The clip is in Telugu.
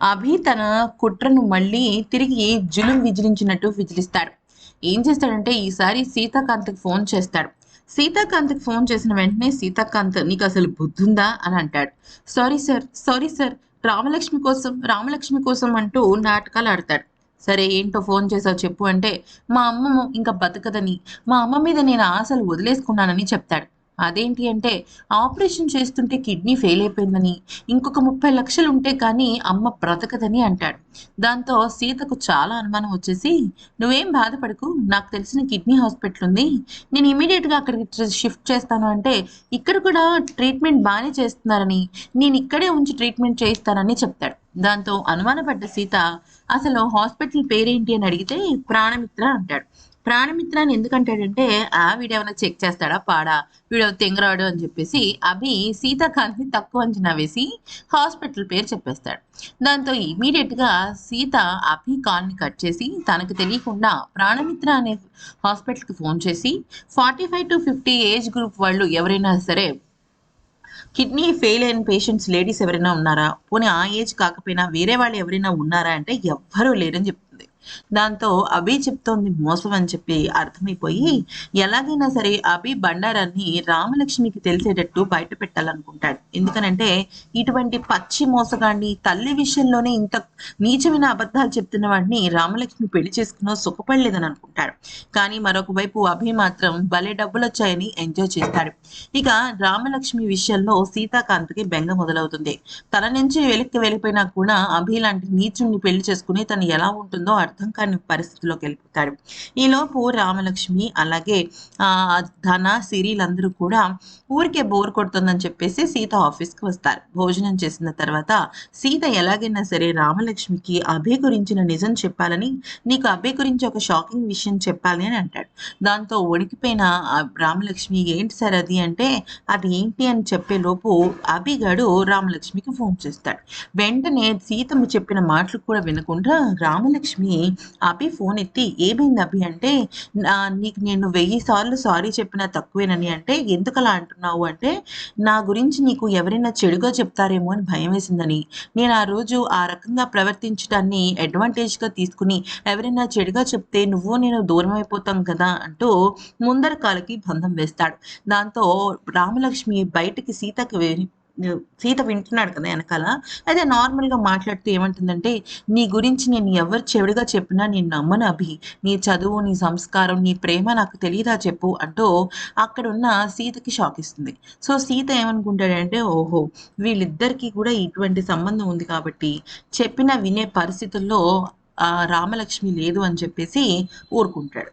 అభి తన కుట్రను మళ్ళీ తిరిగి విజిలించినట్టు విజిలిస్తాడు. ఏం చేస్తాడంటే ఈసారి సీతాకాంత్‌కి ఫోన్ చేస్తాడు. సీతాకాంత్‌కి ఫోన్ చేసిన వెంటనే సీతాకాంత్ "నీకసలు బుద్ధుందా?" అని అంటాడు. "Sorry sir, sorry sir. Ramalakshmi కోసం, రామలక్ష్మి కోసం" అంటూ నాటకాలాడతాడు. "సరే ఏంటో ఫోన్ చేసావు చెప్పు" అంటే, "మా అమ్మ ఇంక బతకదని, మా అమ్మ మీద నేను ఆశలు వదిలేసుకున్నానని" చెప్తాడు. అదేంటి అంటే, "ఆపరేషన్ చేస్తుంటే కిడ్నీ ఫెయిల్ అయిపోయిందని, ఇంకొక 30 లక్షలు ఉంటే కానీ అమ్మ బ్రతకదని" అంటాడు. దాంతో సీతకు చాలా అనుమానం వచ్చేసి, "నువ్వేం బాధపడకు. నాకు తెలిసిన కిడ్నీ హాస్పిటల్ ఉంది. నేను ఇమ్మీడియేట్‌గా అక్కడికి షిఫ్ట్ చేస్తాను" అంటే, "ఇక్కడ కూడా ట్రీట్మెంట్ బానే చేస్తున్నారని, నేను ఇక్కడే ఉంచి ట్రీట్మెంట్ చేయిస్తానని" చెప్తాడు. దాంతో అనుమానపడ్డ సీత, "అసలు హాస్పిటల్ పేరేంటి" అని అడిగితే, "ప్రాణమిత్ర" అంటాడు. ప్రాణమిత్ర అని ఎందుకంటాడంటే, వీడేమన్నా చెక్ చేస్తాడా పాడా? వీడు తెంగరాడు అని చెప్పేసి అభి సీతాకాంత్‌ని తక్కువ అంచనా వేసి హాస్పిటల్ పేరు చెప్పేస్తాడు. దాంతో ఇమ్మీడియేట్‌గా సీత అభి కాల్‌ని కట్ చేసి తనకు తెలియకుండా ప్రాణమిత్ర అనే హాస్పిటల్‌కి ఫోన్ చేసి 45-50 ఏజ్ గ్రూప్ వాళ్ళు ఎవరైనా సరే కిడ్నీ ఫెయిల్ అయిన పేషెంట్స్ లేడీస్ ఎవరైనా ఉన్నారా? పోనీ ఆ ఏజ్ కాకపోయినా వేరే వాళ్ళు ఎవరైనా ఉన్నారా? అంటే ఎవ్వరూ లేరని చెప్తుంది. దాంతో అభి చెప్తోంది మోసం అని చెప్పి అర్థమైపోయి ఎలాగైనా సరే అభి బండారాన్ని రామలక్ష్మికి తెలిసేటట్టు బయట పెట్టాలనుకుంటాడు. ఎందుకనంటే ఇటువంటి పచ్చి మోసగాడిని తల్లి విషయంలోనే ఇంత నీచమైన అబద్ధాలు చెప్తున్న వాడిని రామలక్ష్మి పెళ్లి చేసుకున్న సుఖపడలేదని అనుకుంటాడు. కానీ మరొక వైపు అభి మాత్రం భలే డబ్బులొచ్చాయని ఎంజాయ్ చేస్తాడు. ఇక రామలక్ష్మి విషయంలో సీతాకాంత్‌కి బెంగ మొదలవుతుంది. తన నుంచి వెనక్కి వెళ్ళిపోయినా కూడా అభి లాంటి నీచుడిని పెళ్లి చేసుకుని తను ఎలా ఉంటుందో అర్థం కాని పరిస్థితిలోకెళ్ళిపోతాడు. ఈలోపు రామలక్ష్మి అలాగే ధన, సిరిలందరూ కూడా ఊరికే బోర్ కొడుతుందని చెప్పేసి సీత ఆఫీస్‌కి వస్తారు. భోజనం చేసిన తర్వాత సీత ఎలాగైనా సరే రామలక్ష్మికి అభయ్ గురించిన నిజం చెప్పాలని, "నీకు అభయ్ గురించి ఒక షాకింగ్ విషయం చెప్పాలి" అని అంటాడు. దాంతో వణికిపోయిన రామలక్ష్మి, "ఏంటి సార్ అది" అంటే, అది ఏంటి అని చెప్పేలోపు అభిగాడు రామలక్ష్మికి ఫోన్ చేస్తాడు. వెంటనే సీతమ్మ చెప్పిన మాటలు కూడా వినకుండా రామలక్ష్మి అభి ఫోన్ ఎత్తి, "ఏమైంది అభి" అంటే, "నీకు నేను 1000 సార్లు సారీ చెప్పినా తక్కువేనని" అంటే, "ఎందుకలా అంటున్నావు" అంటే, "నా గురించి నీకు ఎవరైనా చెడుగా చెప్తారేమో అని భయమేసిందని. నేను ఆ రోజు ఆ రకంగా ప్రవర్తించడాన్ని అడ్వాంటేజ్‌గా తీసుకొని ఎవరైనా చెడుగా చెప్తే నువ్వు నేను దూరమైపోతాం కదా" అంటూ ముందర కాలికి బంధం వేస్తాడు. దాంతో రామలక్ష్మి బయటికి సీత వింటున్నాడు కదా ఎనకాల. అయితే నార్మల్‌గా మాట్లాడుతూ ఏమంటుందంటే, "నీ గురించి నేను ఎవరు చెడుగా చెప్పినా నేను నమ్మను అభి. నీ చదువు, నీ సంస్కారం, నీ ప్రేమ నాకు తెలీదా చెప్పు" అంటూ అక్కడున్న సీతకి షాక్ ఇస్తుంది. సో, సీత ఏమనుకుంటాడంటే, ఓహో! వీళ్ళిద్దరికీ కూడా ఇటువంటి సంబంధం ఉంది కాబట్టి చెప్పినా వినే పరిస్థితుల్లో రామలక్ష్మి లేదు అని చెప్పేసి ఊరుకుంటాడు.